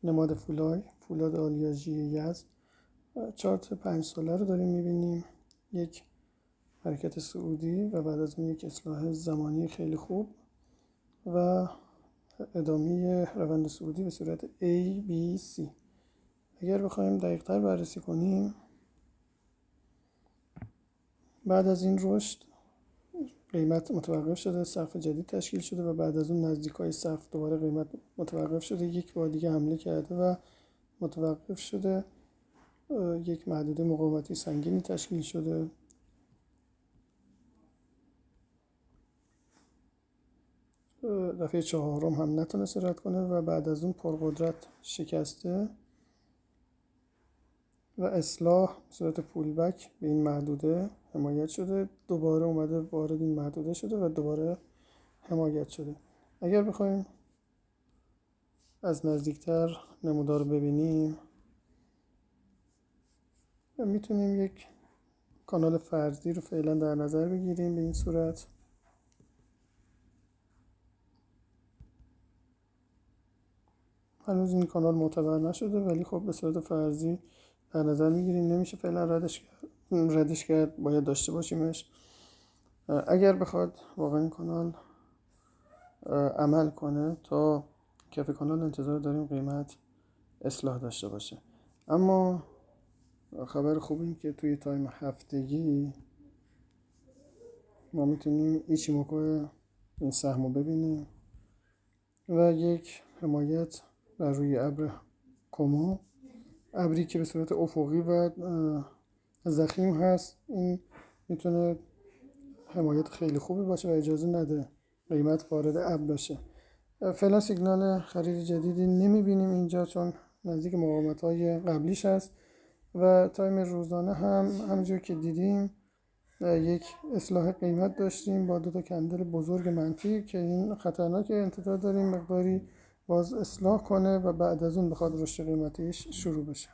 نماد فولاد آلیاژی یزد. چارت 5 ساله رو داریم میبینیم، یک حرکت صعودی و بعد از اون یک اصلاح زمانی خیلی خوب و ادامه روند صعودی به صورت A, B, C. اگر بخوایم دقیق‌تر بررسی کنیم، بعد از این رشد قیمت متوقف شده، سقف جدید تشکیل شده و بعد از اون نزدیکای سقف دوباره قیمت متوقف شده، یک بار دیگه حمله کرده و متوقف شده، یک محدوده مقاومتی سنگینی تشکیل شده. دفعه چهارم هم نتونسته رد کنه و بعد از اون پرقدرت شکسته و اصلاح صورت پولبک به این محدوده حمایت شده، دوباره اومده وارد این محدوده شده و دوباره حمایت شده. اگر بخوایم از نزدیکتر نمودار رو ببینیم، میتونیم یک کانال فرضی رو فعلا در نظر بگیریم به این صورت. هنوز این کانال معتبر نشده ولی خب به صورت فرضی در نظر میگیریم، نمیشه فعلا ردش کرد، باید داشته باشیمش. اگر بخواد واقعا این کانال عمل کنه، تا کف کانال انتظار داریم قیمت اصلاح داشته باشه. اما خبر خوب این که توی تایم هفتگی ما میتونیم ایچیموکو این سهم رو ببینیم و یک حمایت بر روی ابر کومو، ابری که به صورت افقی و ضخیم هست. این میتونه حمایت خیلی خوبی باشه و اجازه نده قیمت وارد ابر بشه. فعلا سیگنال خرید جدیدی نمیبینیم اینجا چون نزدیک مقاومت‌های قبلیش هست و تایم روزانه هم همونجور که دیدیم یک اصلاح قیمت داشتیم با 2 کندل بزرگ منفی که این خطرناکه، انتظار داریم مقداری باز اصلاح کنه و بعد از اون بخواد رشد قیمتیش شروع بشه.